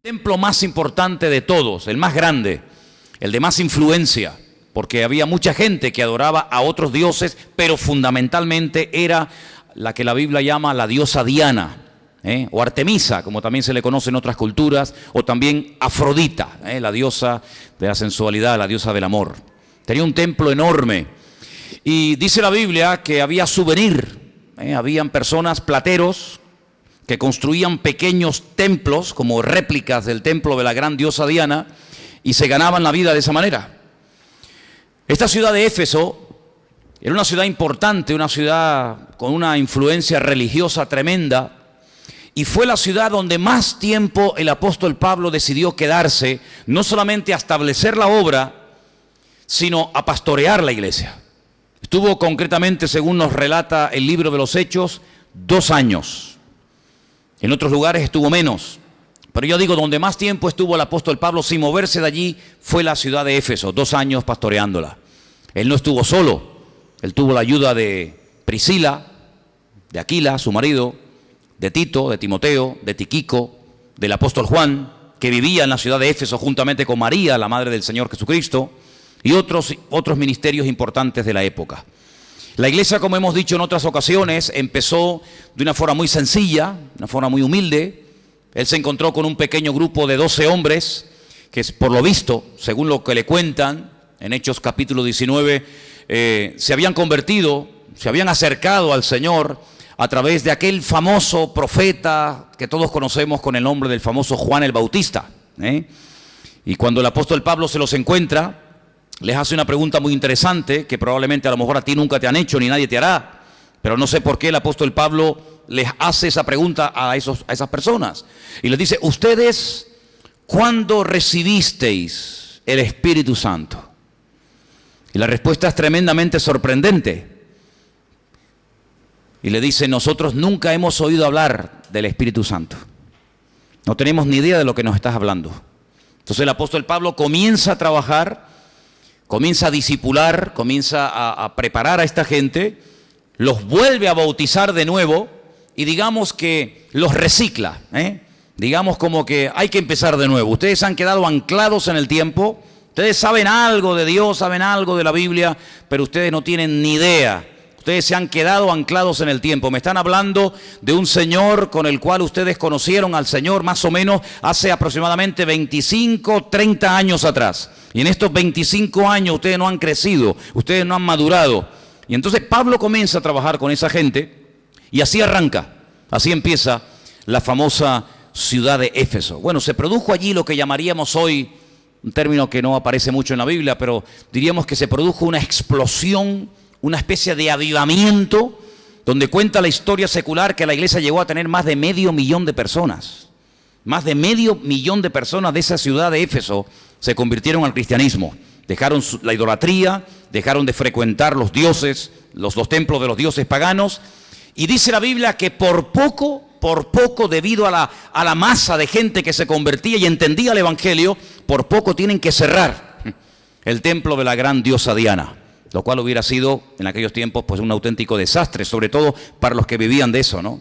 templo más importante de todos, el más grande, el de más influencia, porque había mucha gente que adoraba a otros dioses, pero fundamentalmente era la que la Biblia llama la diosa Diana, o Artemisa, como también se le conoce en otras culturas, o también Afrodita, la diosa de la sensualidad, la diosa del amor. Tenía un templo enorme y dice la Biblia que había souvenir, habían personas, plateros, que construían pequeños templos como réplicas del templo de la gran diosa Diana y se ganaban la vida de esa manera. Esta ciudad de Éfeso era una ciudad importante, una ciudad con una influencia religiosa tremenda, y fue la ciudad donde más tiempo el apóstol Pablo decidió quedarse, no solamente a establecer la obra, sino a pastorear la iglesia. Estuvo concretamente, según nos relata el libro de los Hechos, 2 años. En otros lugares estuvo menos, pero yo digo, donde más tiempo estuvo el apóstol Pablo sin moverse de allí fue la ciudad de Éfeso, 2 años pastoreándola. Él no estuvo solo, él tuvo la ayuda de Priscila, de Aquila, su marido, de Tito, de Timoteo, de Tiquico, del apóstol Juan, que vivía en la ciudad de Éfeso juntamente con María, la madre del Señor Jesucristo, y otros ministerios importantes de la época. La iglesia, como hemos dicho en otras ocasiones, empezó de una forma muy sencilla, una forma muy humilde. Él se encontró con un pequeño grupo de 12 hombres, que por lo visto, según lo que le cuentan, en Hechos capítulo 19, se habían convertido, se habían acercado al Señor a través de aquel famoso profeta que todos conocemos con el nombre del famoso Juan el Bautista. Y cuando el apóstol Pablo se los encuentra, les hace una pregunta muy interesante que probablemente a lo mejor a ti nunca te han hecho ni nadie te hará, pero no sé por qué el apóstol Pablo les hace esa pregunta a esas personas y les dice: ¿ustedes cuándo recibisteis el Espíritu Santo? Y la respuesta es tremendamente sorprendente y le dice: nosotros nunca hemos oído hablar del Espíritu Santo, no tenemos ni idea de lo que nos estás hablando. Entonces el apóstol Pablo comienza a trabajar, comienza a discipular, comienza a preparar a esta gente, los vuelve a bautizar de nuevo y digamos que los recicla, digamos como que hay que empezar de nuevo. Ustedes han quedado anclados en el tiempo, ustedes saben algo de Dios, saben algo de la Biblia, pero ustedes no tienen ni idea. Ustedes se han quedado anclados en el tiempo. Me están hablando de un Señor con el cual ustedes conocieron al Señor más o menos hace aproximadamente 25, 30 años atrás. Y en estos 25 años ustedes no han crecido, ustedes no han madurado. Y entonces Pablo comienza a trabajar con esa gente y así arranca, así empieza la famosa ciudad de Éfeso. Bueno, se produjo allí lo que llamaríamos hoy, un término que no aparece mucho en la Biblia, pero diríamos que se produjo una explosión, una especie de avivamiento, donde cuenta la historia secular que la iglesia llegó a tener más de 500,000 de personas. Más de 500,000 de personas de esa ciudad de Éfeso se convirtieron al cristianismo. Dejaron la idolatría, dejaron de frecuentar los dioses, los templos de los dioses paganos. Y dice la Biblia que por poco, debido a la masa de gente que se convertía y entendía el evangelio, por poco tienen que cerrar el templo de la gran diosa Diana, lo cual hubiera sido en aquellos tiempos pues un auténtico desastre, sobre todo para los que vivían de eso, ¿no?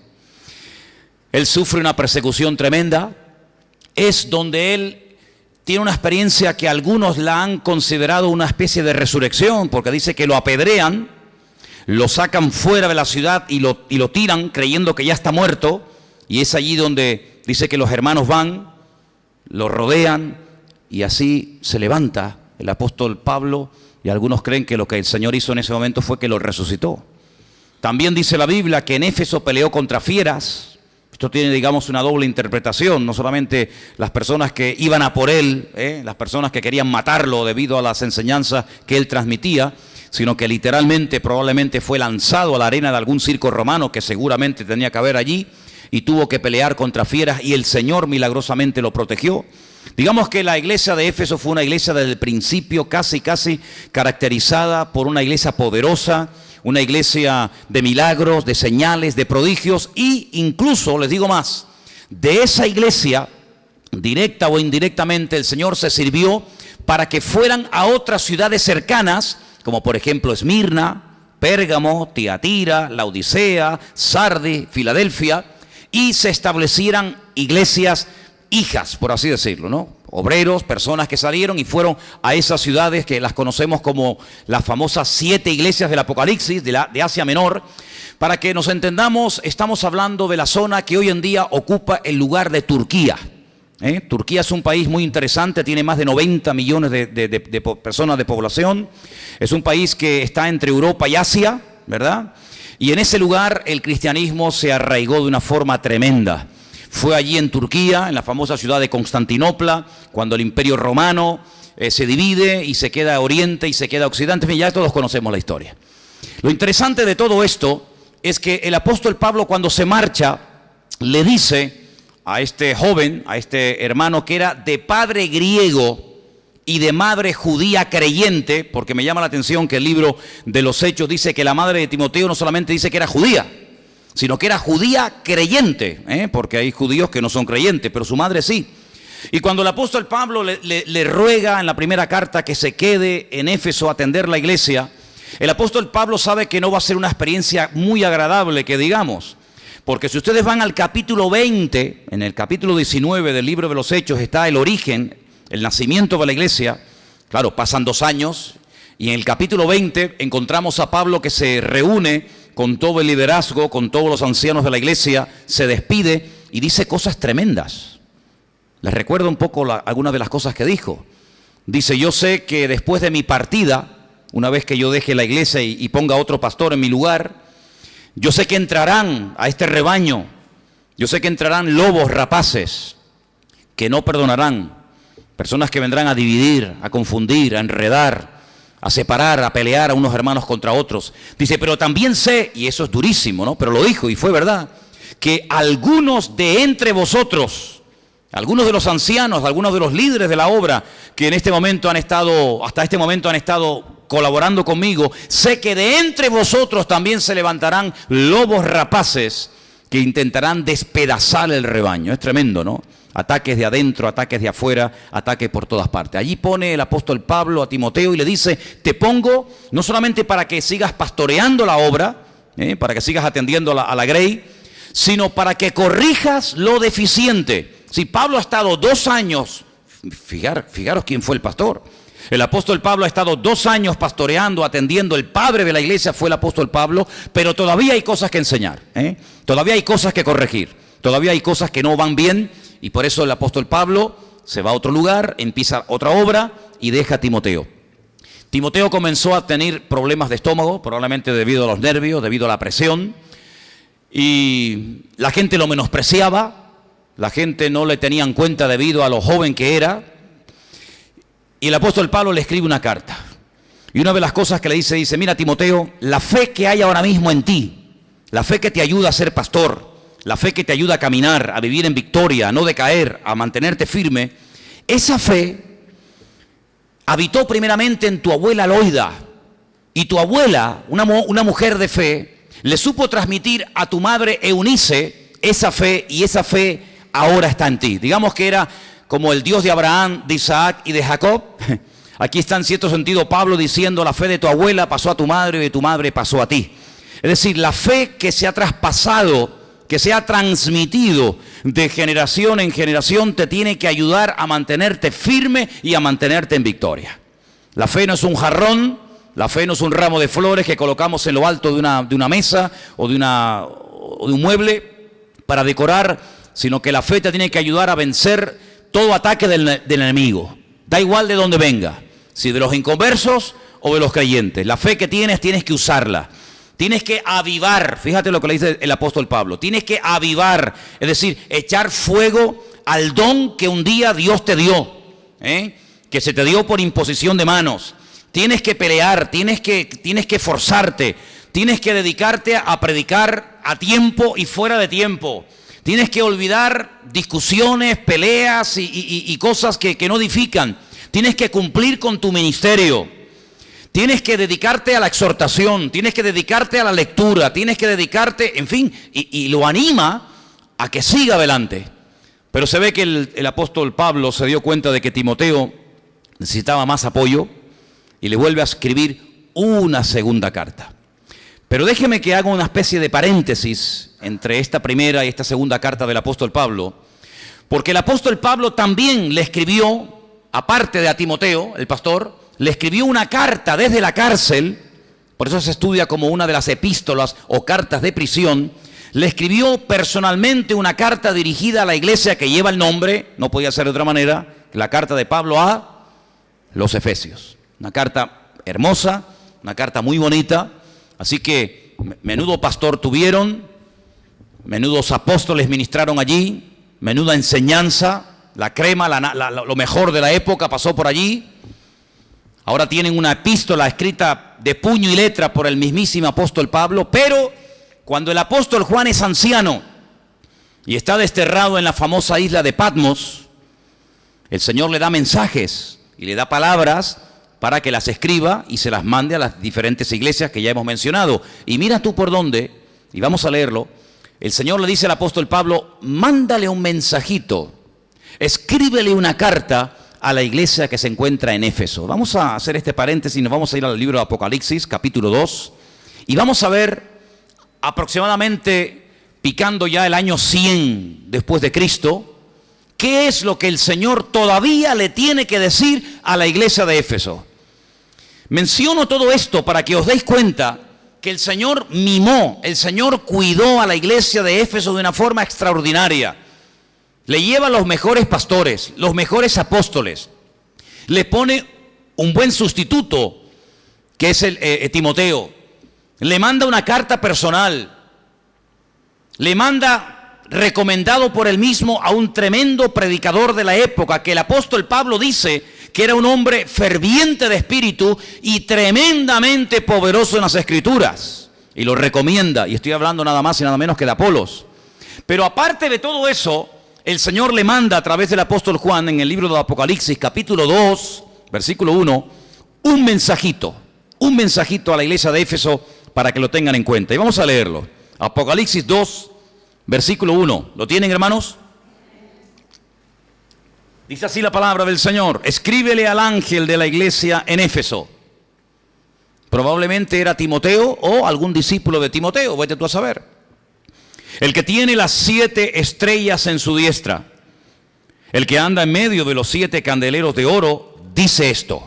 Él sufre una persecución tremenda, es donde él tiene una experiencia que algunos la han considerado una especie de resurrección, porque dice que lo apedrean, lo sacan fuera de la ciudad y lo tiran creyendo que ya está muerto, y es allí donde dice que los hermanos van, lo rodean y así se levanta el apóstol Pablo. Y algunos creen que lo que el Señor hizo en ese momento fue que lo resucitó. También dice la Biblia que en Éfeso peleó contra fieras. Esto tiene, digamos, una doble interpretación. No solamente las personas que iban a por él, las personas que querían matarlo debido a las enseñanzas que él transmitía, sino que literalmente, probablemente fue lanzado a la arena de algún circo romano que seguramente tenía que haber allí y tuvo que pelear contra fieras y el Señor milagrosamente lo protegió. Digamos que la iglesia de Éfeso fue una iglesia desde el principio casi caracterizada por una iglesia poderosa, una iglesia de milagros, de señales, de prodigios y incluso, les digo más, de esa iglesia, directa o indirectamente, el Señor se sirvió para que fueran a otras ciudades cercanas, como por ejemplo Esmirna, Pérgamo, Tiatira, Laodicea, Sardis, Filadelfia, y se establecieran iglesias hijas, por así decirlo, ¿no? Obreros, personas que salieron y fueron a esas ciudades que las conocemos como las famosas 7 iglesias del Apocalipsis de Asia Menor. Para que nos entendamos, estamos hablando de la zona que hoy en día ocupa el lugar de Turquía. Turquía es un país muy interesante, tiene más de 90 millones de personas de población. Es un país que está entre Europa y Asia, ¿verdad? Y en ese lugar el cristianismo se arraigó de una forma tremenda. Fue allí en Turquía, en la famosa ciudad de Constantinopla, cuando el Imperio Romano se divide y se queda Oriente y se queda Occidente. En fin, ya todos conocemos la historia. Lo interesante de todo esto es que el apóstol Pablo, cuando se marcha, le dice a este joven, a este hermano que era de padre griego y de madre judía creyente, porque me llama la atención que el libro de los Hechos dice que la madre de Timoteo no solamente dice que era judía, sino que era judía creyente, porque hay judíos que no son creyentes, pero su madre sí. Y cuando el apóstol Pablo le ruega en la primera carta que se quede en Éfeso a atender la iglesia, el apóstol Pablo sabe que no va a ser una experiencia muy agradable, que digamos. Porque si ustedes van al capítulo 20, en el capítulo 19 del libro de los Hechos está el origen, el nacimiento de la iglesia. Claro, pasan 2 años y en el capítulo 20 encontramos a Pablo que se reúne con todo el liderazgo, con todos los ancianos de la iglesia, se despide y dice cosas tremendas. Les recuerdo un poco algunas de las cosas que dijo. Dice: yo sé que después de mi partida, una vez que yo deje la iglesia y ponga otro pastor en mi lugar, yo sé que entrarán a este rebaño, yo sé que entrarán lobos rapaces que no perdonarán, personas que vendrán a dividir, a confundir, a enredar, a separar, a pelear a unos hermanos contra otros. Dice, pero también sé, y eso es durísimo, ¿no? Pero lo dijo y fue verdad, que algunos de entre vosotros, algunos de los ancianos, algunos de los líderes de la obra que en este momento han estado, hasta este momento han estado colaborando conmigo, sé que de entre vosotros también se levantarán lobos rapaces que intentarán despedazar el rebaño. Es tremendo, ¿no? Ataques de adentro, ataques de afuera, ataques por todas partes. Allí pone el apóstol Pablo a Timoteo y le dice: te pongo no solamente para que sigas pastoreando la obra, para que sigas atendiendo a la grey, sino para que corrijas lo deficiente. Si Pablo ha estado 2 años, fijaros quién fue el pastor. El apóstol Pablo ha estado 2 años pastoreando, atendiendo. El padre de la iglesia fue el apóstol Pablo, pero todavía hay cosas que enseñar, todavía hay cosas que corregir, todavía hay cosas que no van bien, y por eso el apóstol Pablo se va a otro lugar, empieza otra obra y deja a Timoteo. Timoteo comenzó a tener problemas de estómago, probablemente debido a los nervios, debido a la presión, y la gente lo menospreciaba, la gente no le tenía en cuenta debido a lo joven que era. Y el apóstol Pablo le escribe una carta. Y una de las cosas que le dice, mira Timoteo, la fe que hay ahora mismo en ti, la fe que te ayuda a ser pastor, la fe que te ayuda a caminar, a vivir en victoria, a no decaer, a mantenerte firme, esa fe habitó primeramente en tu abuela Loida. Y tu abuela, una mujer de fe, le supo transmitir a tu madre Eunice esa fe, y esa fe ahora está en ti. Digamos que era como el Dios de Abraham, de Isaac y de Jacob. Aquí está en cierto sentido Pablo diciendo: la fe de tu abuela pasó a tu madre y de tu madre pasó a ti. Es decir, la fe que se ha traspasado, que se ha transmitido de generación en generación, te tiene que ayudar a mantenerte firme y a mantenerte en victoria. La fe no es un jarrón, la fe no es un ramo de flores que colocamos en lo alto de una mesa o de un mueble para decorar, sino que la fe te tiene que ayudar a vencer todo ataque del enemigo. Da igual de dónde venga, si de los inconversos o de los creyentes. La fe que tienes que usarla. Tienes que avivar, fíjate lo que le dice el apóstol Pablo, tienes que avivar, es decir, echar fuego al don que un día Dios te dio, que se te dio por imposición de manos. Tienes que pelear, tienes que esforzarte, tienes que dedicarte a predicar a tiempo y fuera de tiempo. Tienes que olvidar discusiones, peleas y cosas que no edifican. Tienes que cumplir con tu ministerio. Tienes que dedicarte a la exhortación, tienes que dedicarte a la lectura, tienes que dedicarte, en fin, y lo anima a que siga adelante. Pero se ve que el apóstol Pablo se dio cuenta de que Timoteo necesitaba más apoyo y le vuelve a escribir una segunda carta. Pero déjeme que haga una especie de paréntesis entre esta primera y esta segunda carta del apóstol Pablo, Porque el apóstol Pablo también le escribió, aparte de a Timoteo, el pastor, le escribió una carta desde la cárcel, por eso se estudia como una de las epístolas o cartas de prisión. Le escribió personalmente una carta dirigida a la iglesia que lleva el nombre, no podía ser de otra manera, la carta de Pablo a los Efesios. Una carta hermosa, una carta muy bonita, así que menudo pastor tuvieron, menudos apóstoles ministraron allí, menuda enseñanza, la crema, lo mejor de la época pasó por allí. Ahora tienen una epístola escrita de puño y letra por el mismísimo apóstol Pablo, pero cuando el apóstol Juan es anciano y está desterrado en la famosa isla de Patmos, el Señor le da mensajes y le da palabras para que las escriba y se las mande a las diferentes iglesias que ya hemos mencionado. Y mira tú por dónde, y vamos a leerlo, el Señor le dice al apóstol Pablo, mándale un mensajito, escríbele una carta a la iglesia que se encuentra en Éfeso. Vamos a hacer este paréntesis, nos vamos a ir al libro de Apocalipsis, capítulo 2, y vamos a ver aproximadamente, picando ya el año 100 después de Cristo, qué es lo que el Señor todavía le tiene que decir a la iglesia de Éfeso. Menciono todo esto para que os deis cuenta que el Señor mimó, el Señor cuidó a la iglesia de Éfeso de una forma extraordinaria. Le lleva los mejores pastores, los mejores apóstoles. Le pone un buen sustituto, que es Timoteo. Le manda una carta personal. Le manda, recomendado por él mismo, a un tremendo predicador de la época, que el apóstol Pablo dice que era un hombre ferviente de espíritu y tremendamente poderoso en las Escrituras. Y lo recomienda, y estoy hablando nada más y nada menos que de Apolos. Pero aparte de todo eso, el Señor le manda a través del apóstol Juan en el libro de Apocalipsis, capítulo 2, versículo 1, un mensajito a la iglesia de Éfeso para que lo tengan en cuenta. Y vamos a leerlo. Apocalipsis 2, versículo 1. ¿Lo tienen, hermanos? Dice así la palabra del Señor. Escríbele al ángel de la iglesia en Éfeso. Probablemente era Timoteo o algún discípulo de Timoteo, vete tú a saber. El que tiene las 7 estrellas en su diestra, el que anda en medio de los 7 candeleros de oro, dice esto.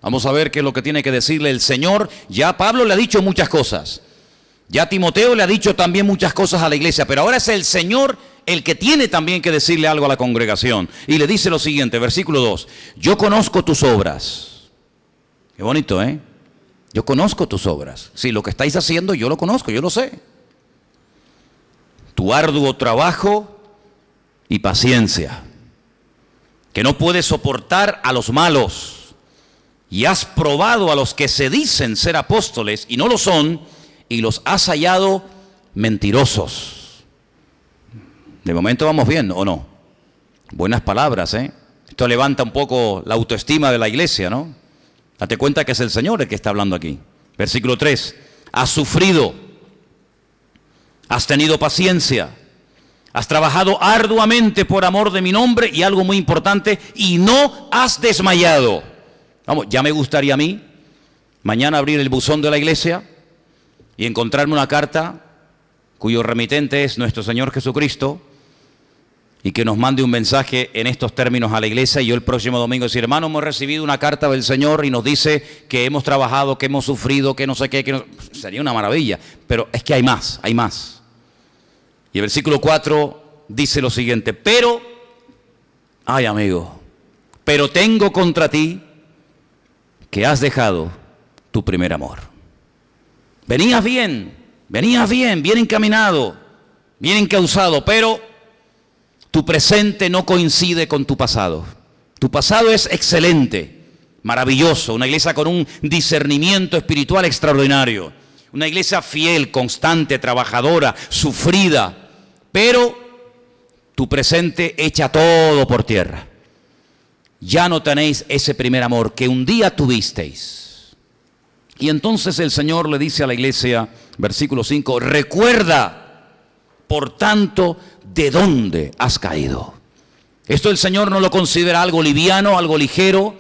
Vamos a ver qué es lo que tiene que decirle el Señor. Ya Pablo le ha dicho muchas cosas. Ya Timoteo le ha dicho también muchas cosas a la iglesia. Pero ahora es el Señor el que tiene también que decirle algo a la congregación. Y le dice lo siguiente, versículo 2. Yo conozco tus obras. Qué bonito, ¿eh? Yo conozco tus obras. Sí, lo que estáis haciendo yo lo conozco, yo lo sé. Tu arduo trabajo y paciencia. Que no puedes soportar a los malos. Y has probado a los que se dicen ser apóstoles y no lo son, y los has hallado mentirosos. De momento vamos bien, ¿o no? Buenas palabras, ¿eh? Esto levanta un poco la autoestima de la iglesia, ¿no? Date cuenta que es el Señor el que está hablando aquí. Versículo 3. Has sufrido, has tenido paciencia, has trabajado arduamente por amor de mi nombre, y algo muy importante, y no has desmayado. Vamos, ya me gustaría a mí mañana abrir el buzón de la iglesia y encontrarme una carta cuyo remitente es nuestro Señor Jesucristo, y que nos mande un mensaje en estos términos a la iglesia, y yo el próximo domingo decir, hermano, hemos recibido una carta del Señor y nos dice que hemos trabajado, que hemos sufrido, que no sé qué, que no... Sería una maravilla, pero es que hay más, hay más. Y el versículo 4 dice lo siguiente, pero, ay amigo, pero tengo contra ti que has dejado tu primer amor. Venías bien, bien encaminado, bien encauzado, pero tu presente no coincide con tu pasado. Tu pasado es excelente, maravilloso, una iglesia con un discernimiento espiritual extraordinario, una iglesia fiel, constante, trabajadora, sufrida, pero tu presente echa todo por tierra. Ya no tenéis ese primer amor que un día tuvisteis. Y entonces el Señor le dice a la iglesia, versículo 5, recuerda, por tanto, de dónde has caído. Esto el Señor no lo considera algo liviano, algo ligero,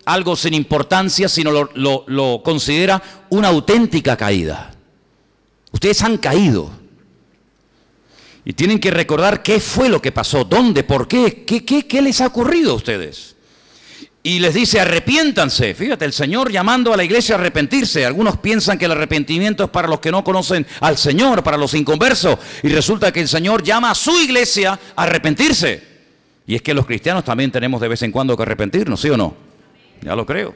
algo sin importancia, sino lo considera una auténtica caída. Ustedes han caído. Y tienen que recordar qué fue lo que pasó, dónde, por qué, qué les ha ocurrido a ustedes. Y les dice, arrepiéntanse. Fíjate, el Señor llamando a la iglesia a arrepentirse. Algunos piensan que el arrepentimiento es para los que no conocen al Señor, para los inconversos. Y resulta que el Señor llama a su iglesia a arrepentirse. Y es que los cristianos también tenemos de vez en cuando que arrepentirnos, ¿sí o no? Ya lo creo.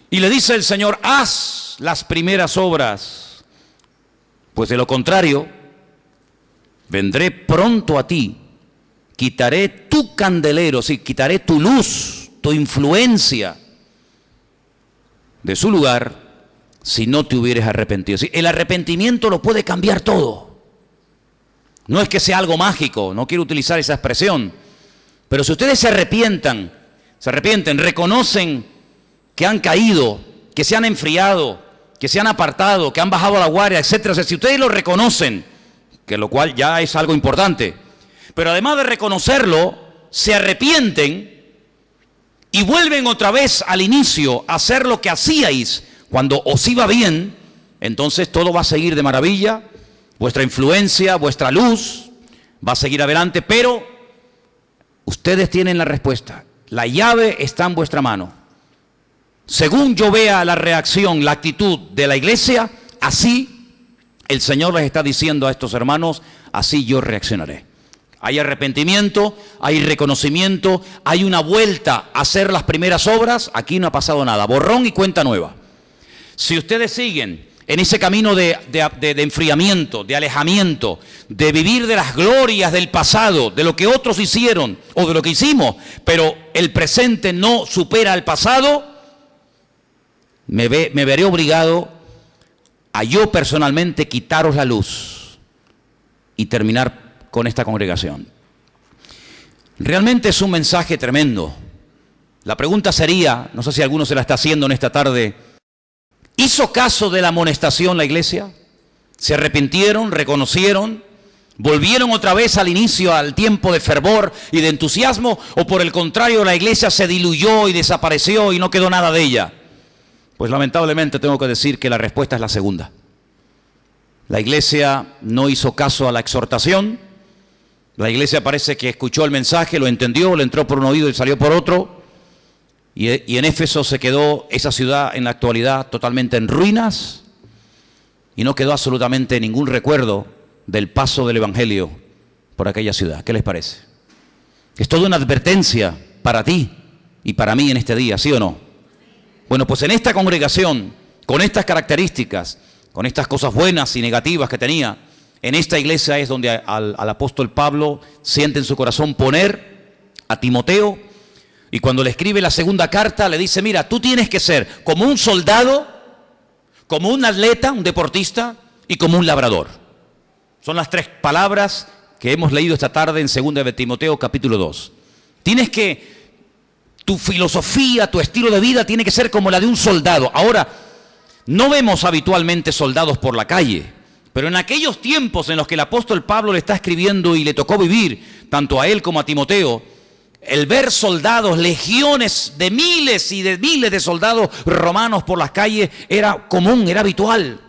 Y le dice el Señor, haz las primeras obras, pues de lo contrario, vendré pronto a ti, quitaré tu candelero, sí, quitaré tu luz, tu influencia de su lugar, si no te hubieras arrepentido. Sí, el arrepentimiento lo puede cambiar todo. No es que sea algo mágico, no quiero utilizar esa expresión, pero si ustedes se arrepienten, reconocen que han caído, que se han enfriado, que se han apartado, que han bajado la guardia, etcétera. O sea, si ustedes lo reconocen, que lo cual ya es algo importante, pero además de reconocerlo, se arrepienten y vuelven otra vez al inicio a hacer lo que hacíais cuando os iba bien, entonces todo va a seguir de maravilla, vuestra influencia, vuestra luz va a seguir adelante, pero ustedes tienen la respuesta. La llave está en vuestra mano. Según yo vea la reacción, la actitud de la iglesia, así el Señor les está diciendo a estos hermanos, así yo reaccionaré. Hay arrepentimiento, hay reconocimiento, hay una vuelta a hacer las primeras obras. Aquí no ha pasado nada, borrón y cuenta nueva. Si ustedes siguen en ese camino de enfriamiento, de alejamiento, de vivir de las glorias del pasado, de lo que otros hicieron o de lo que hicimos, pero el presente no supera al pasado, me veré obligado a yo personalmente quitaros la luz y terminar con esta congregación. Realmente es un mensaje tremendo. La pregunta sería, no sé si alguno se la está haciendo en esta tarde, ¿hizo caso de la amonestación la iglesia? ¿Se arrepintieron, reconocieron, volvieron otra vez al inicio, al tiempo de fervor y de entusiasmo? ¿O por el contrario la iglesia se diluyó y desapareció y no quedó nada de ella? Pues lamentablemente tengo que decir que la respuesta es la segunda. La iglesia no hizo caso a la exhortación. La iglesia parece que escuchó el mensaje, lo entendió, le entró por un oído y salió por otro. Y en Éfeso se quedó esa ciudad en la actualidad totalmente en ruinas. Y no quedó absolutamente ningún recuerdo del paso del Evangelio por aquella ciudad. ¿Qué les parece? Es toda una advertencia para ti y para mí en este día, ¿sí o no? Bueno, pues en esta congregación, con estas características, con estas cosas buenas y negativas que tenía, en esta iglesia es donde al apóstol Pablo siente en su corazón poner a Timoteo, y cuando le escribe la segunda carta le dice, mira, tú tienes que ser como un soldado, como un atleta, un deportista y como un labrador. Son las tres palabras que hemos leído esta tarde en 2 de Timoteo capítulo 2. Tienes que, tu filosofía, tu estilo de vida tiene que ser como la de un soldado. Ahora, no vemos habitualmente soldados por la calle, pero en aquellos tiempos en los que el apóstol Pablo le está escribiendo y le tocó vivir, tanto a él como a Timoteo, el ver soldados, legiones de miles y de miles de soldados romanos por las calles era común, era habitual.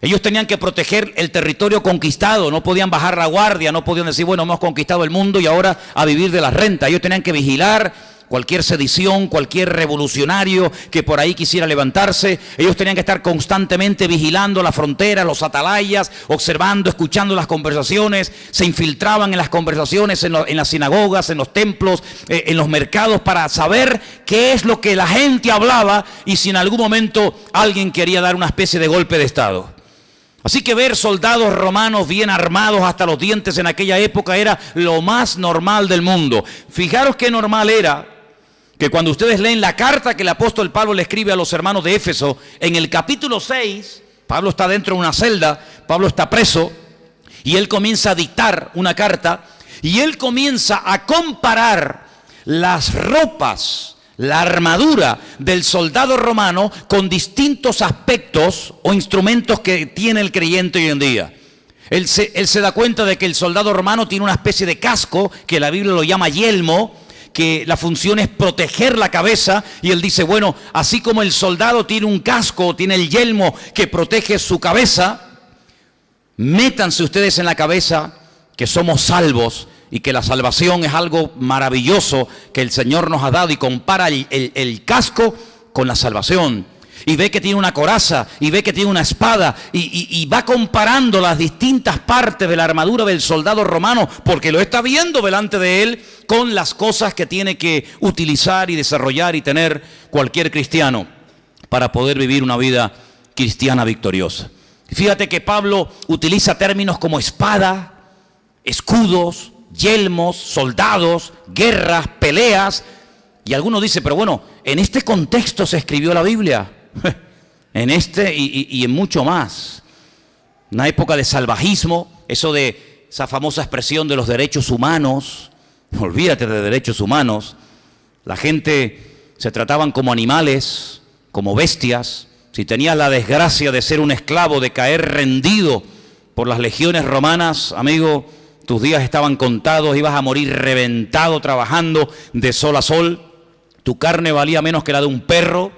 Ellos tenían que proteger el territorio conquistado, no podían bajar la guardia, no podían decir, bueno, hemos conquistado el mundo y ahora a vivir de la renta. Ellos tenían que vigilar cualquier sedición, cualquier revolucionario que por ahí quisiera levantarse. Ellos tenían que estar constantemente vigilando la frontera, los atalayas, observando, escuchando las conversaciones. Se infiltraban en las conversaciones, en las sinagogas, en los templos, en los mercados, para saber qué es lo que la gente hablaba y si en algún momento alguien quería dar una especie de golpe de estado. Así que ver soldados romanos bien armados hasta los dientes en aquella época era lo más normal del mundo. Fijaros qué normal era que cuando ustedes leen la carta que el apóstol Pablo le escribe a los hermanos de Éfeso, en el capítulo 6, Pablo está dentro de una celda, Pablo está preso, y él comienza a dictar una carta, y él comienza a comparar las ropas, la armadura del soldado romano con distintos aspectos o instrumentos que tiene el creyente hoy en día. Él se da cuenta de que el soldado romano tiene una especie de casco, que la Biblia lo llama yelmo, que la función es proteger la cabeza, y él dice, bueno, así como el soldado tiene un casco, tiene el yelmo que protege su cabeza, Métanse ustedes en la cabeza que somos salvos y que la salvación es algo maravilloso que el Señor nos ha dado, y compara el casco con la salvación. Y ve que tiene una coraza, y ve que tiene una espada, y va comparando las distintas partes de la armadura del soldado romano, porque lo está viendo delante de él con las cosas que tiene que utilizar y desarrollar y tener cualquier cristiano para poder vivir una vida cristiana victoriosa. Fíjate que Pablo utiliza términos como espada, escudos, yelmos, soldados, guerras, peleas. Y algunos dicen, pero bueno, en este contexto se escribió la Biblia. En este y en mucho más. Una época de salvajismo, esa famosa expresión de los derechos humanos. Olvídate de derechos humanos. La gente se trataban como animales, como bestias. Si tenías la desgracia de ser un esclavo, de caer rendido por las legiones romanas, amigo, tus días estaban contados, ibas a morir reventado trabajando de sol a sol. Tu carne valía menos que la de un perro.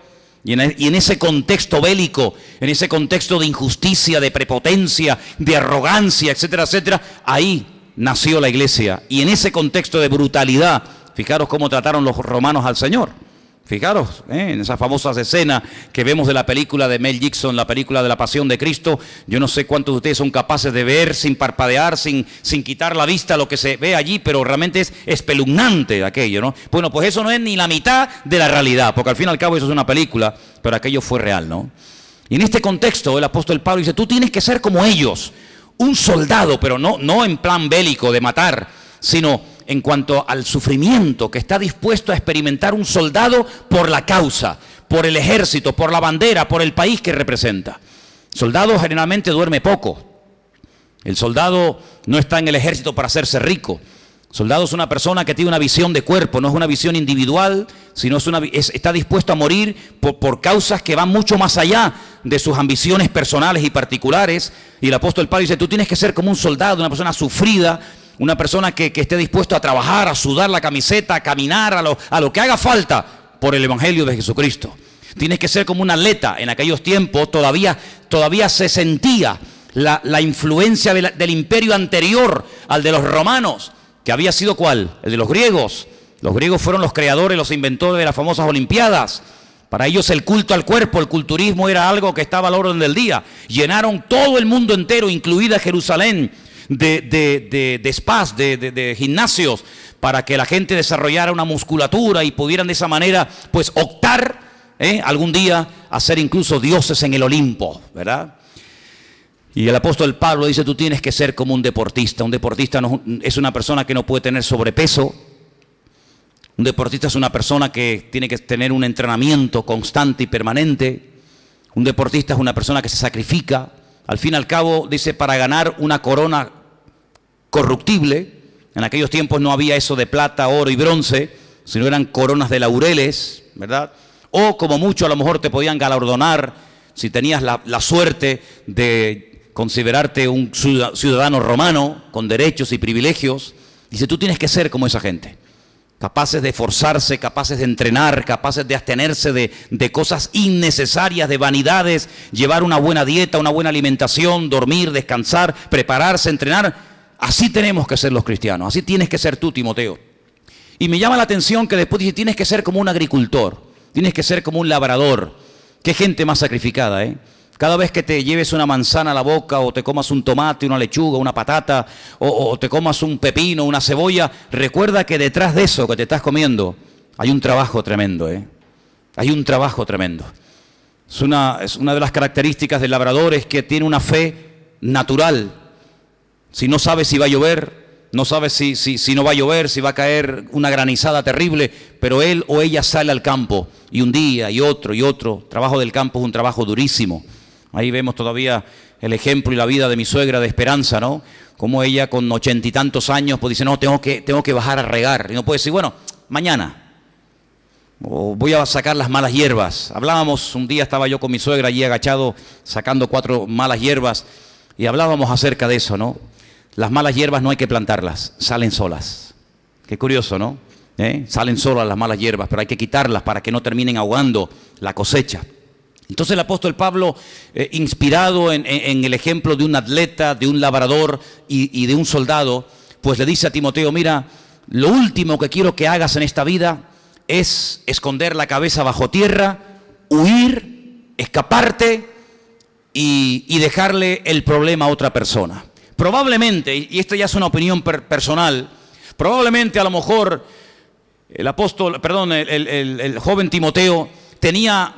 Y en ese contexto bélico, en ese contexto de injusticia, de prepotencia, de arrogancia, etcétera, etcétera, ahí nació la iglesia. Y en ese contexto de brutalidad, fijaros cómo trataron los romanos al Señor. Fijaros, en esas famosas escenas que vemos de la película de Mel Gibson, la película de la Pasión de Cristo. Yo no sé cuántos de ustedes son capaces de ver sin parpadear, sin quitar la vista lo que se ve allí, pero realmente es espeluznante aquello, ¿no? Bueno, pues eso no es ni la mitad de la realidad, porque al fin y al cabo eso es una película, pero aquello fue real, ¿no? Y en este contexto el apóstol Pablo dice, tú tienes que ser como ellos, un soldado, pero no en plan bélico de matar, sino en cuanto al sufrimiento que está dispuesto a experimentar un soldado por la causa, por el ejército, por la bandera, por el país que representa. El soldado generalmente duerme poco. El soldado no está en el ejército para hacerse rico. El soldado es una persona que tiene una visión de cuerpo, no es una visión individual, sino está dispuesto a morir por causas que van mucho más allá de sus ambiciones personales y particulares. Y el apóstol Pablo dice, tú tienes que ser como un soldado, una persona sufrida, una persona que esté dispuesto a trabajar, a sudar la camiseta, a caminar, a lo que haga falta por el Evangelio de Jesucristo. Tienes que ser como un atleta. En aquellos tiempos todavía se sentía la influencia del imperio anterior al de los romanos, que había sido ¿cuál? El de los griegos. Los griegos fueron los creadores, los inventores de las famosas Olimpiadas. Para ellos el culto al cuerpo, el culturismo era algo que estaba al orden del día. Llenaron todo el mundo entero, incluida Jerusalén, de spas, de gimnasios, para que la gente desarrollara una musculatura y pudieran de esa manera pues optar algún día a ser incluso dioses en el Olimpo, ¿verdad? Y el apóstol Pablo dice, tú tienes que ser como un deportista. Un deportista es una persona que no puede tener sobrepeso. Un deportista es una persona que tiene que tener un entrenamiento constante y permanente. Un deportista es una persona que se sacrifica. Al fin y al cabo, dice, para ganar una corona corruptible. En aquellos tiempos no había eso de plata, oro y bronce, sino eran coronas de laureles, ¿verdad? O como mucho a lo mejor te podían galardonar si tenías la suerte de considerarte un ciudadano romano con derechos y privilegios. Dice, tú tienes que ser como esa gente. Capaces de esforzarse, capaces de entrenar, capaces de abstenerse de cosas innecesarias, de vanidades, llevar una buena dieta, una buena alimentación, dormir, descansar, prepararse, entrenar. Así tenemos que ser los cristianos, así tienes que ser tú, Timoteo. Y me llama la atención que después dice, tienes que ser como un agricultor, tienes que ser como un labrador. Qué gente más sacrificada, ¿eh? Cada vez que te lleves una manzana a la boca, o te comas un tomate, una lechuga, una patata, o te comas un pepino, una cebolla, recuerda que detrás de eso que te estás comiendo hay un trabajo tremendo, ¿eh? Hay un trabajo tremendo. Es una de las características del labrador, es que tiene una fe natural. Si no sabe si va a llover, no sabe si no va a llover, si va a caer una granizada terrible, pero él o ella sale al campo, y un día, y otro, y otro. El trabajo del campo es un trabajo durísimo. Ahí vemos todavía el ejemplo y la vida de mi suegra de Esperanza, ¿no? Como ella con 80 y tantos años, pues dice, no, tengo que bajar a regar. Y no puede decir, bueno, mañana. O voy a sacar las malas hierbas. Hablábamos, un día estaba yo con mi suegra allí agachado, sacando 4 malas hierbas, y hablábamos acerca de eso, ¿no? Las malas hierbas no hay que plantarlas, salen solas. Qué curioso, ¿no? Salen solas las malas hierbas, pero hay que quitarlas para que no terminen ahogando la cosecha. Entonces el apóstol Pablo, inspirado en el ejemplo de un atleta, de un labrador y de un soldado, pues le dice a Timoteo, mira, lo último que quiero que hagas en esta vida es esconder la cabeza bajo tierra, huir, escaparte y dejarle el problema a otra persona. Probablemente, y esto ya es una opinión personal, probablemente a lo mejor el joven Timoteo tenía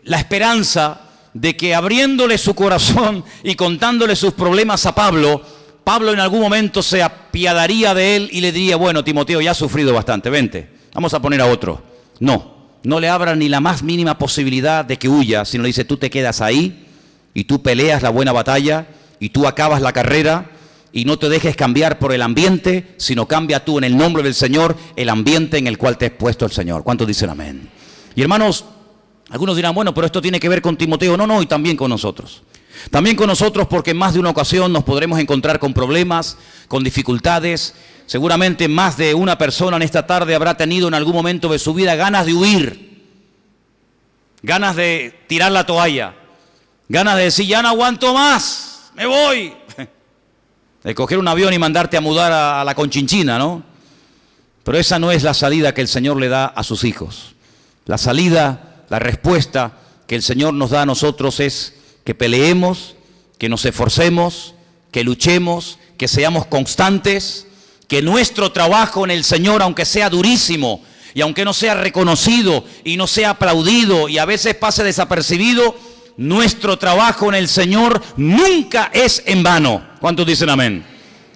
la esperanza de que abriéndole su corazón y contándole sus problemas a Pablo, Pablo en algún momento se apiadaría de él y le diría, bueno, Timoteo, ya has sufrido bastante, vente, vamos a poner a otro. No le abra ni la más mínima posibilidad de que huya, sino le dice, tú te quedas ahí y tú peleas la buena batalla y tú acabas la carrera y no te dejes cambiar por el ambiente, sino cambia tú en el nombre del Señor el ambiente en el cual te ha puesto el Señor. ¿Cuántos dicen amén? Y hermanos, algunos dirán, bueno, pero esto tiene que ver con Timoteo. No, y también con nosotros. También con nosotros, porque en más de una ocasión nos podremos encontrar con problemas, con dificultades. Seguramente más de una persona en esta tarde habrá tenido en algún momento de su vida ganas de huir, ganas de tirar la toalla, ganas de decir, ya no aguanto más, me voy. De coger un avión y mandarte a mudar a la Conchinchina, ¿no? Pero esa no es la salida que el Señor le da a sus hijos. La salida, la respuesta que el Señor nos da a nosotros es que peleemos, que nos esforcemos, que luchemos, que seamos constantes, que nuestro trabajo en el Señor, aunque sea durísimo y aunque no sea reconocido y no sea aplaudido y a veces pase desapercibido, nuestro trabajo en el Señor nunca es en vano. ¿Cuántos dicen amén?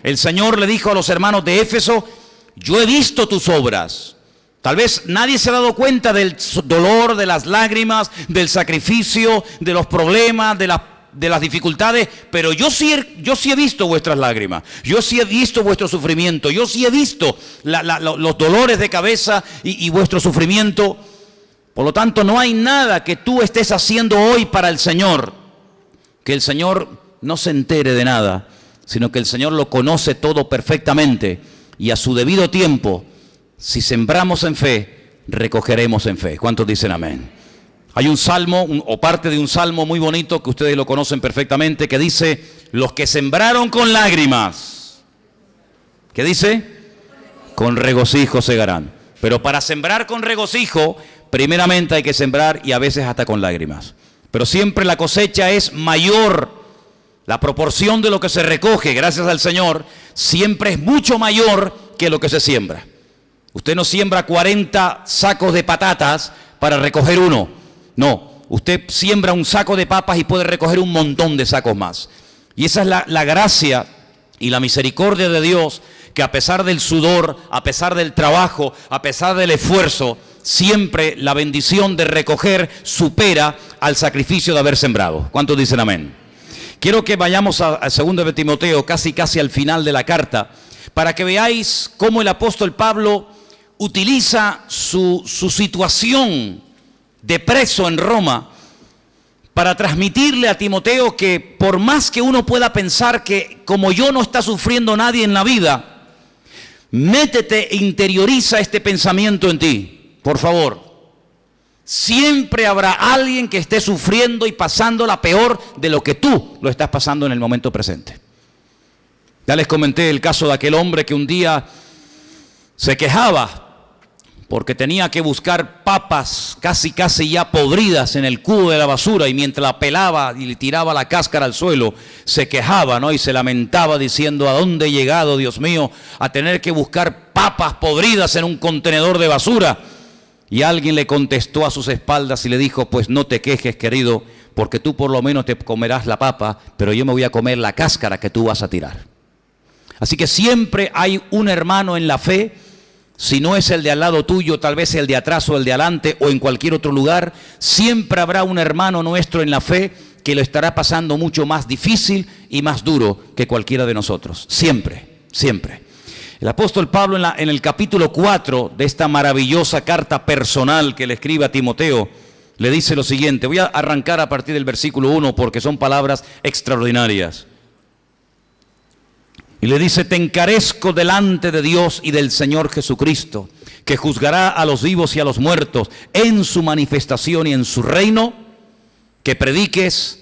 El Señor le dijo a los hermanos de Éfeso, yo he visto tus obras. Tal vez nadie se ha dado cuenta del dolor, de las lágrimas, del sacrificio, de los problemas, de las dificultades, pero yo sí he visto vuestras lágrimas, yo sí he visto vuestro sufrimiento, yo sí he visto los dolores de cabeza y vuestro sufrimiento. Por lo tanto, no hay nada que tú estés haciendo hoy para el Señor, que el Señor no se entere de nada, sino que el Señor lo conoce todo perfectamente y a su debido tiempo, si sembramos en fe, recogeremos en fe. ¿Cuántos dicen amén? Hay un salmo, o parte de un salmo muy bonito que ustedes lo conocen perfectamente, que dice, los que sembraron con lágrimas, ¿qué dice? Con regocijo segarán. Pero para sembrar con regocijo, primeramente hay que sembrar y a veces hasta con lágrimas. Pero siempre la cosecha es mayor. La proporción de lo que se recoge, gracias al Señor, siempre es mucho mayor que lo que se siembra. Usted no siembra 40 sacos de patatas para recoger uno. No, usted siembra un saco de papas y puede recoger un montón de sacos más. Y esa es la gracia y la misericordia de Dios, que a pesar del sudor, a pesar del trabajo, a pesar del esfuerzo, siempre la bendición de recoger supera al sacrificio de haber sembrado. ¿Cuántos dicen amén? Quiero que vayamos a 2 de Timoteo, casi al final de la carta, para que veáis cómo el apóstol Pablo utiliza su situación de preso en Roma para transmitirle a Timoteo que por más que uno pueda pensar que como yo no está sufriendo nadie en la vida, métete e interioriza este pensamiento en ti, por favor. Siempre habrá alguien que esté sufriendo y pasándola peor de lo que tú lo estás pasando en el momento presente. Ya les comenté el caso de aquel hombre que un día se quejaba porque tenía que buscar papas casi ya podridas en el cubo de la basura, y mientras la pelaba y le tiraba la cáscara al suelo, se quejaba, ¿no? Y se lamentaba diciendo, ¿a dónde he llegado, Dios mío, a tener que buscar papas podridas en un contenedor de basura? Y alguien le contestó a sus espaldas y le dijo, pues no te quejes, querido, porque tú por lo menos te comerás la papa, pero yo me voy a comer la cáscara que tú vas a tirar. Así que siempre hay un hermano en la fe, si no es el de al lado tuyo, tal vez el de atrás o el de adelante o en cualquier otro lugar, siempre habrá un hermano nuestro en la fe que lo estará pasando mucho más difícil y más duro que cualquiera de nosotros. Siempre, siempre. El apóstol Pablo en el capítulo 4 de esta maravillosa carta personal que le escribe a Timoteo, le dice lo siguiente. Voy a arrancar a partir del versículo 1 porque son palabras extraordinarias. Y le dice, te encarezco delante de Dios y del Señor Jesucristo, que juzgará a los vivos y a los muertos en su manifestación y en su reino, que prediques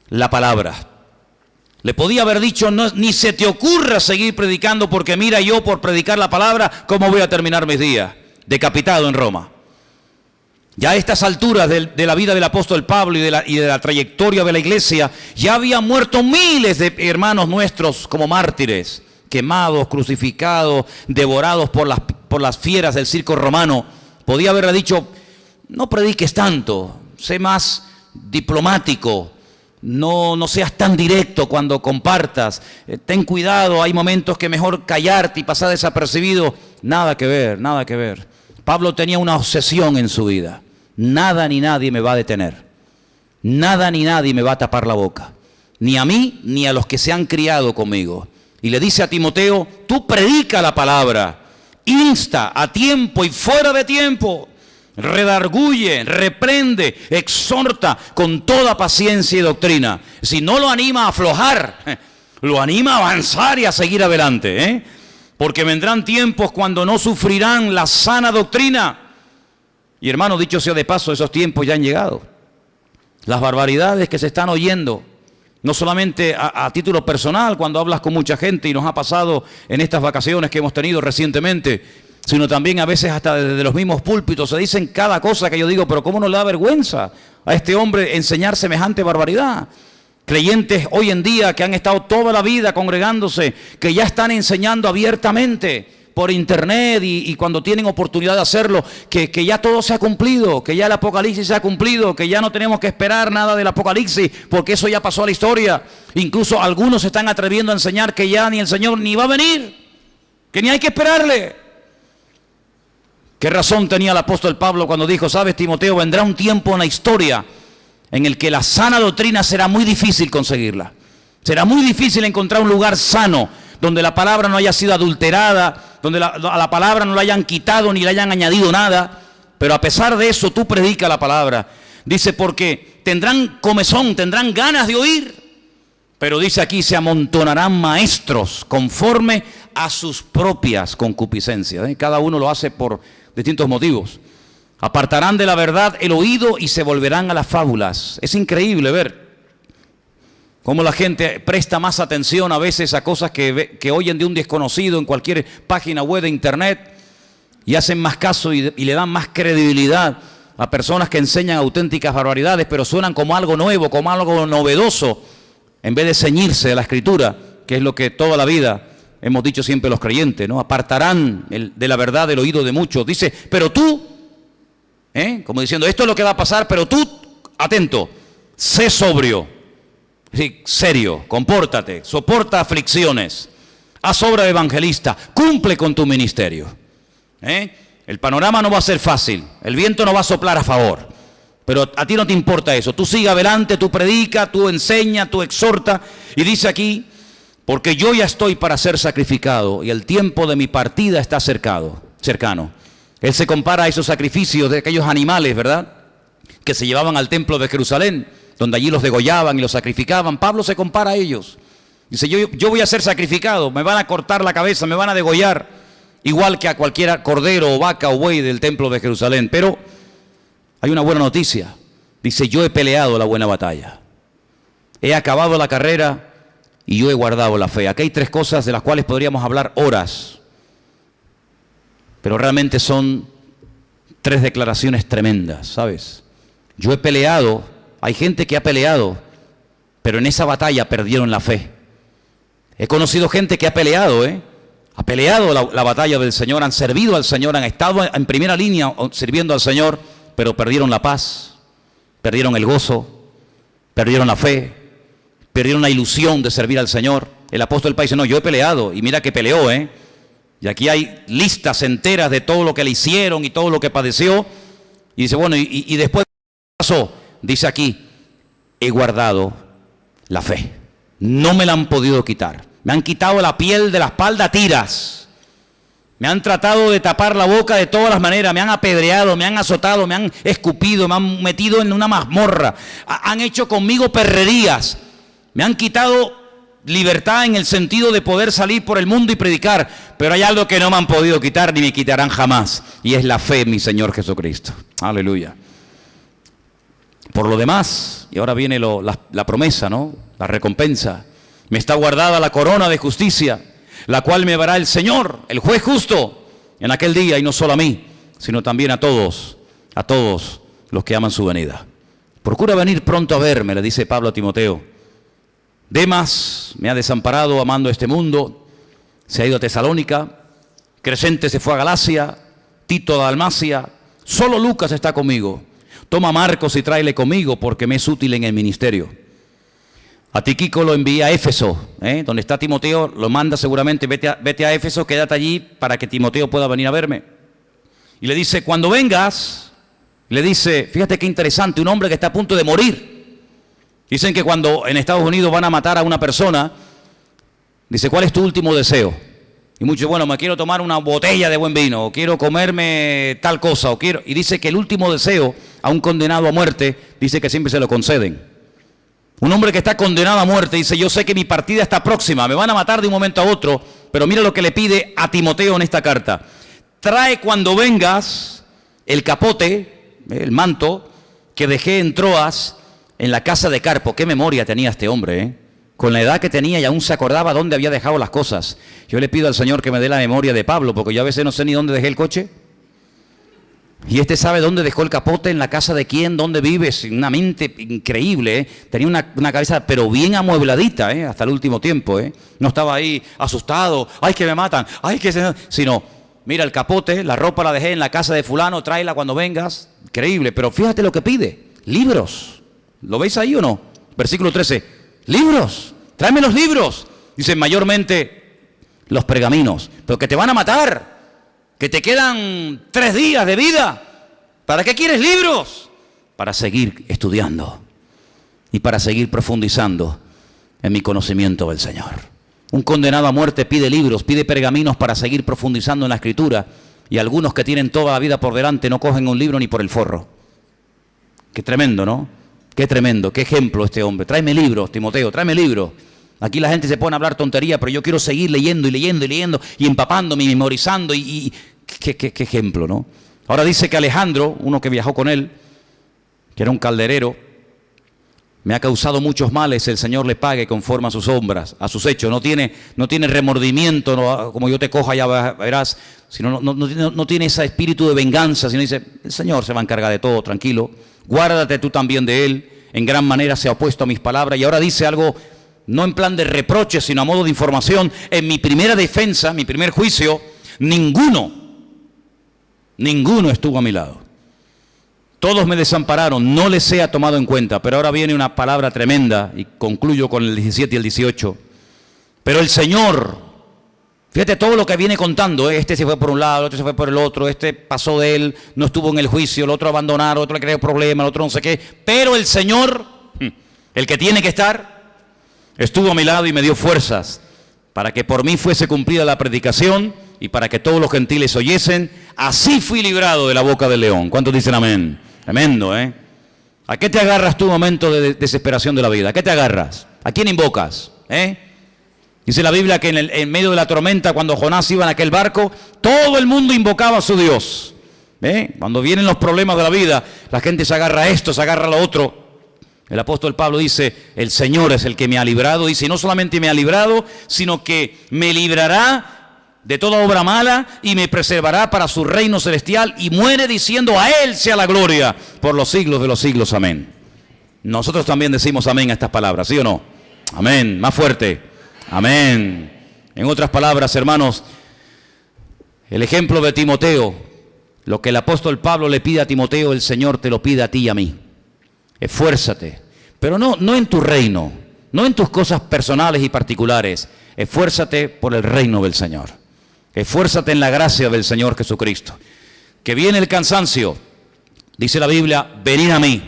la palabra. Le podía haber dicho, no, ni se te ocurra seguir predicando, porque mira, yo por predicar la palabra, ¿cómo voy a terminar mis días? Decapitado en Roma. Ya a estas alturas de la vida del apóstol Pablo y de la trayectoria de la iglesia, ya habían muerto miles de hermanos nuestros como mártires, quemados, crucificados, devorados por las fieras del circo romano. Podía haberle dicho, no prediques tanto, sé más diplomático. No seas tan directo cuando compartas, ten cuidado, hay momentos que mejor callarte y pasar desapercibido. Nada que ver, nada que ver. Pablo tenía una obsesión en su vida. Nada ni nadie me va a detener. Nada ni nadie me va a tapar la boca. Ni a mí ni a los que se han criado conmigo. Y le dice a Timoteo, tú predica la palabra, insta a tiempo y fuera de tiempo. Redarguye, reprende, exhorta con toda paciencia y doctrina. Si no lo anima a aflojar, lo anima a avanzar y a seguir adelante, porque vendrán tiempos cuando no sufrirán la sana doctrina. Y hermano, dicho sea de paso, esos tiempos ya han llegado. Las barbaridades que se están oyendo, no solamente a título personal, cuando hablas con mucha gente, y nos ha pasado en estas vacaciones que hemos tenido recientemente, sino también a veces hasta desde los mismos púlpitos se dicen cada cosa que yo digo, pero ¿cómo no le da vergüenza a este hombre enseñar semejante barbaridad? Creyentes hoy en día que han estado toda la vida congregándose, que ya están enseñando abiertamente por internet y cuando tienen oportunidad de hacerlo, que ya todo se ha cumplido, que ya el Apocalipsis se ha cumplido, que ya no tenemos que esperar nada del Apocalipsis, porque eso ya pasó a la historia. Incluso algunos se están atreviendo a enseñar que ya ni el Señor ni va a venir, que ni hay que esperarle. ¿Qué razón tenía el apóstol Pablo cuando dijo, sabes, Timoteo, vendrá un tiempo en la historia en el que la sana doctrina será muy difícil conseguirla? Será muy difícil encontrar un lugar sano donde la palabra no haya sido adulterada, donde a la palabra no le hayan quitado ni le hayan añadido nada. Pero a pesar de eso, tú predica la palabra. Dice, porque tendrán comezón, tendrán ganas de oír. Pero dice aquí, se amontonarán maestros conforme a sus propias concupiscencias. Cada uno lo hace por distintos motivos. Apartarán de la verdad el oído y se volverán a las fábulas. Es increíble ver cómo la gente presta más atención a veces a cosas que oyen de un desconocido en cualquier página web de internet, y hacen más caso y le dan más credibilidad a personas que enseñan auténticas barbaridades, pero suenan como algo nuevo, como algo novedoso, en vez de ceñirse de la Escritura, que es lo que toda la vida hemos dicho siempre los creyentes, ¿no? Apartarán de la verdad el oído de muchos. Dice, pero tú, como diciendo, esto es lo que va a pasar, pero tú, atento, sé sobrio, sí, serio, compórtate, soporta aflicciones, haz obra de evangelista, cumple con tu ministerio. El panorama no va a ser fácil, el viento no va a soplar a favor, pero a ti no te importa eso. Tú sigue adelante, tú predica, tú enseña, tú exhorta. Y dice aquí, porque yo ya estoy para ser sacrificado y el tiempo de mi partida está cercano. Él se compara a esos sacrificios de aquellos animales, ¿verdad?, que se llevaban al templo de Jerusalén, donde allí los degollaban y los sacrificaban. Pablo se compara a ellos. Dice, yo voy a ser sacrificado, me van a cortar la cabeza, me van a degollar, igual que a cualquier cordero o vaca o buey del templo de Jerusalén. Pero hay una buena noticia. Dice, yo he peleado la buena batalla, he acabado la carrera y yo he guardado la fe. Aquí hay tres cosas de las cuales podríamos hablar horas, pero realmente son tres declaraciones tremendas, ¿sabes? Yo he peleado, hay gente que ha peleado, pero en esa batalla perdieron la fe. He conocido gente que ha peleado, ha peleado la batalla del Señor, han servido al Señor, han estado en primera línea sirviendo al Señor, pero perdieron la paz, perdieron el gozo, perdieron la fe, perdieron la ilusión de servir al Señor. El apóstol Pablo dice, no, yo he peleado, y mira que peleó, y aquí hay listas enteras de todo lo que le hicieron y todo lo que padeció. Y dice, bueno, y después, ¿qué pasó? Dice aquí, he guardado la fe, no me la han podido quitar. Me han quitado la piel de la espalda a tiras, me han tratado de tapar la boca de todas las maneras, me han apedreado, me han azotado, me han escupido, me han metido en una mazmorra, han hecho conmigo perrerías, me han quitado libertad en el sentido de poder salir por el mundo y predicar, pero hay algo que no me han podido quitar ni me quitarán jamás, y es la fe en mi Señor Jesucristo. Aleluya. Por lo demás, y ahora viene la promesa, ¿no? La recompensa. Me está guardada la corona de justicia, la cual me dará el Señor, el juez justo, en aquel día, y no solo a mí, sino también a todos los que aman su venida. Procura venir pronto a verme, le dice Pablo a Timoteo. Demas me ha desamparado amando este mundo, se ha ido a Tesalónica, Crescente se fue a Galacia, Tito a Dalmacia, solo Lucas está conmigo. Toma a Marcos y tráele conmigo porque me es útil en el ministerio. A Tíquico lo envía a Éfeso, donde está Timoteo, lo manda seguramente, vete a Éfeso, quédate allí para que Timoteo pueda venir a verme. Y le dice, cuando vengas, le dice, fíjate qué interesante, un hombre que está a punto de morir. Dicen que cuando en Estados Unidos van a matar a una persona, dice, ¿cuál es tu último deseo? Y muchos, bueno, me quiero tomar una botella de buen vino, o quiero comerme tal cosa, y dice que el último deseo a un condenado a muerte, dice que siempre se lo conceden. Un hombre que está condenado a muerte dice, yo sé que mi partida está próxima, me van a matar de un momento a otro, pero mira lo que le pide a Timoteo en esta carta. Trae cuando vengas el capote, el manto, que dejé en Troas, en la casa de Carpo. Qué memoria tenía este hombre, ¿eh? Con la edad que tenía y aún se acordaba dónde había dejado las cosas. Yo le pido al Señor que me dé la memoria de Pablo, porque yo a veces no sé ni dónde dejé el coche. Y este sabe dónde dejó el capote, en la casa de quién, dónde vive. Una mente increíble, ¿eh? Tenía una cabeza pero bien amuebladita, hasta el último tiempo. No estaba ahí asustado, ¡ay que me matan! ¡Ay que se...! Sino, mira el capote, la ropa la dejé en la casa de fulano, tráela cuando vengas. Increíble, pero fíjate lo que pide. Libros. ¿Lo veis ahí o no? Versículo 13. Libros, tráeme los libros. Dice mayormente los pergaminos, pero que te van a matar, que te quedan 3 días de vida. ¿Para qué quieres libros? Para seguir estudiando y para seguir profundizando en mi conocimiento del Señor. Un condenado a muerte pide libros, pide pergaminos para seguir profundizando en la Escritura, y algunos que tienen toda la vida por delante no cogen un libro ni por el forro. Qué tremendo, ¿no? Qué tremendo, qué ejemplo este hombre. Tráeme libros, Timoteo, tráeme libros. Aquí la gente se pone a hablar tontería, pero yo quiero seguir leyendo y leyendo y leyendo y empapándome y memorizando qué ejemplo, ¿no? Ahora dice que Alejandro, uno que viajó con él, que era un calderero, me ha causado muchos males, el Señor le pague conforme a sus obras, a sus hechos. No tiene remordimiento, no, como yo te coja ya verás, sino no tiene ese espíritu de venganza, sino dice, el Señor se va a encargar de todo, tranquilo. Guárdate tú también de él, en gran manera se ha opuesto a mis palabras. Y ahora dice algo, no en plan de reproche, sino a modo de información. En mi primera defensa, mi primer juicio, ninguno estuvo a mi lado. Todos me desampararon, no les sea tomado en cuenta. Pero ahora viene una palabra tremenda, y concluyo con el 17 y el 18. Pero el Señor... Fíjate todo lo que viene contando, este se fue por un lado, el otro se fue por el otro, este pasó de él, no estuvo en el juicio, el otro abandonaron, el otro le creó problemas, el otro no sé qué. Pero el Señor, el que tiene que estar, estuvo a mi lado y me dio fuerzas para que por mí fuese cumplida la predicación y para que todos los gentiles oyesen. Así fui librado de la boca del león. ¿Cuántos dicen amén? Tremendo, ¿eh? ¿A qué te agarras tú en un momento de desesperación de la vida? ¿A qué te agarras? ¿A quién invocas? Dice la Biblia que en medio de la tormenta, cuando Jonás iba en aquel barco, todo el mundo invocaba a su Dios. Cuando vienen los problemas de la vida, la gente se agarra a esto, se agarra a lo otro. El apóstol Pablo dice, el Señor es el que me ha librado. Dice, no solamente me ha librado, sino que me librará de toda obra mala y me preservará para su reino celestial. Y muere diciendo, a Él sea la gloria por los siglos de los siglos. Amén. Nosotros también decimos amén a estas palabras, ¿sí o no? Amén, más fuerte. Amén. En otras palabras, hermanos, el ejemplo de Timoteo, lo que el apóstol Pablo le pide a Timoteo, el Señor te lo pide a ti y a mí. Esfuérzate, pero no en tu reino, no en tus cosas personales y particulares. Esfuérzate por el reino del Señor. Esfuérzate en la gracia del Señor Jesucristo. Que viene el cansancio, dice la Biblia, venid a mí,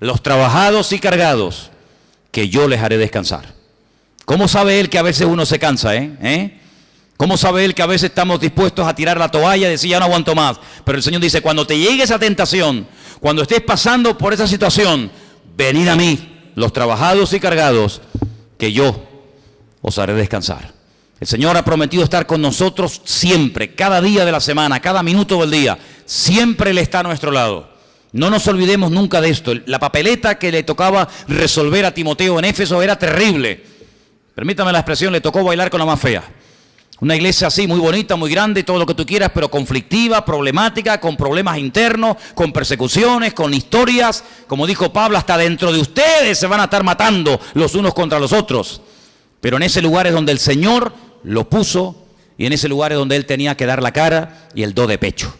los trabajados y cargados, que yo les haré descansar. ¿Cómo sabe él que a veces uno se cansa, ¿Cómo sabe él que a veces estamos dispuestos a tirar la toalla y decir ya no aguanto más? Pero el Señor dice, cuando te llegue esa tentación, cuando estés pasando por esa situación, venid a mí, los trabajados y cargados, que yo os haré descansar. El Señor ha prometido estar con nosotros siempre, cada día de la semana, cada minuto del día. Siempre Él está a nuestro lado. No nos olvidemos nunca de esto. La papeleta que le tocaba resolver a Timoteo en Éfeso era terrible. Permítame la expresión, le tocó bailar con la más fea. Una iglesia así, muy bonita, muy grande, todo lo que tú quieras, pero conflictiva, problemática, con problemas internos, con persecuciones, con historias. Como dijo Pablo, hasta dentro de ustedes se van a estar matando los unos contra los otros. Pero en ese lugar es donde el Señor lo puso y en ese lugar es donde Él tenía que dar la cara y el do de pecho.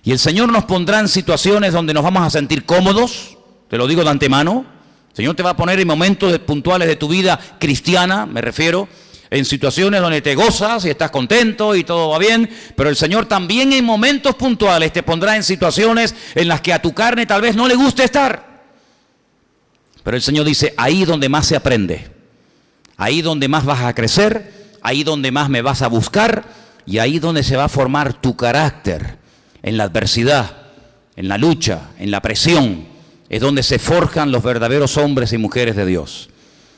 Y el Señor nos pondrá en situaciones donde nos vamos a sentir cómodos, te lo digo de antemano. El Señor te va a poner en momentos puntuales de tu vida cristiana, me refiero, en situaciones donde te gozas y estás contento y todo va bien, pero el Señor también en momentos puntuales te pondrá en situaciones en las que a tu carne tal vez no le guste estar. Pero el Señor dice, ahí donde más se aprende, ahí donde más vas a crecer, ahí donde más me vas a buscar y ahí donde se va a formar tu carácter, en la adversidad, en la lucha, en la presión, es donde se forjan los verdaderos hombres y mujeres de Dios.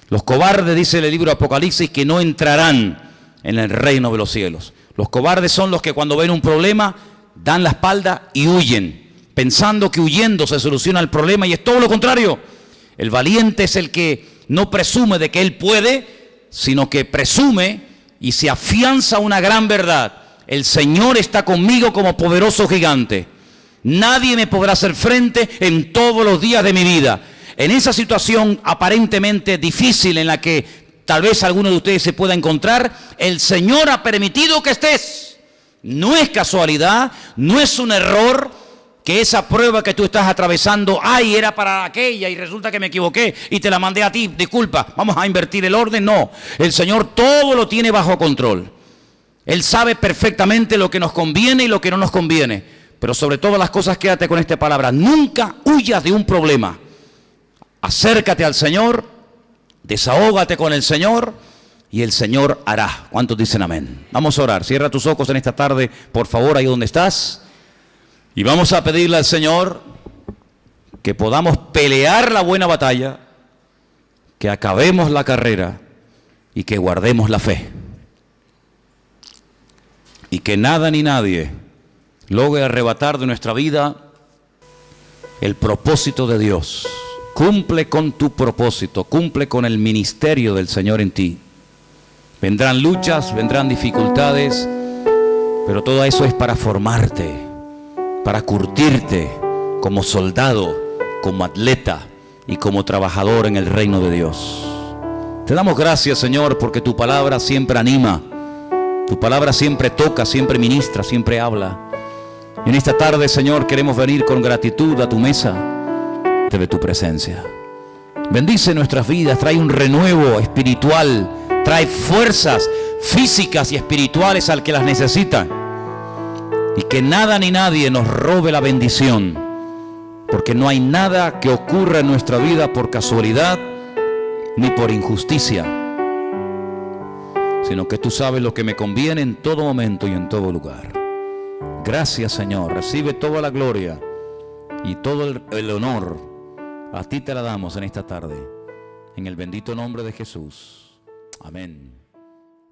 Los cobardes, dice el libro de Apocalipsis, que no entrarán en el reino de los cielos. Los cobardes son los que cuando ven un problema dan la espalda y huyen, pensando que huyendo se soluciona el problema, y es todo lo contrario. El valiente es el que no presume de que él puede, sino que presume y se afianza una gran verdad. El Señor está conmigo como poderoso gigante. Nadie me podrá hacer frente en todos los días de mi vida. En esa situación aparentemente difícil en la que tal vez alguno de ustedes se pueda encontrar, el Señor ha permitido que estés. No es casualidad, no es un error que esa prueba que tú estás atravesando, ay, era para aquella y resulta que me equivoqué y te la mandé a ti, disculpa, vamos a invertir el orden. No, el Señor todo lo tiene bajo control. Él sabe perfectamente lo que nos conviene y lo que no nos conviene. Pero sobre todas las cosas, quédate con esta palabra. Nunca huyas de un problema. Acércate al Señor, desahógate con el Señor y el Señor hará. ¿Cuántos dicen amén? Vamos a orar. Cierra tus ojos en esta tarde, por favor, ahí donde estás. Y vamos a pedirle al Señor que podamos pelear la buena batalla, que acabemos la carrera y que guardemos la fe. Y que nada ni nadie logre arrebatar de nuestra vida el propósito de Dios. Cumple con tu propósito, cumple con el ministerio del Señor en ti. Vendrán luchas, vendrán dificultades, pero todo eso es para formarte, para curtirte como soldado, como atleta y como trabajador en el reino de Dios. Te damos gracias, Señor, porque tu palabra siempre anima, tu palabra siempre toca, siempre ministra, siempre habla. Y en esta tarde, Señor, queremos venir con gratitud a tu mesa de tu presencia. Bendice nuestras vidas, trae un renuevo espiritual, trae fuerzas físicas y espirituales al que las necesita. Y que nada ni nadie nos robe la bendición, porque no hay nada que ocurra en nuestra vida por casualidad ni por injusticia, sino que tú sabes lo que me conviene en todo momento y en todo lugar. Gracias, Señor. Recibe toda la gloria y todo el honor. A ti te la damos en esta tarde, en el bendito nombre de Jesús. Amén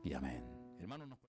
y amén.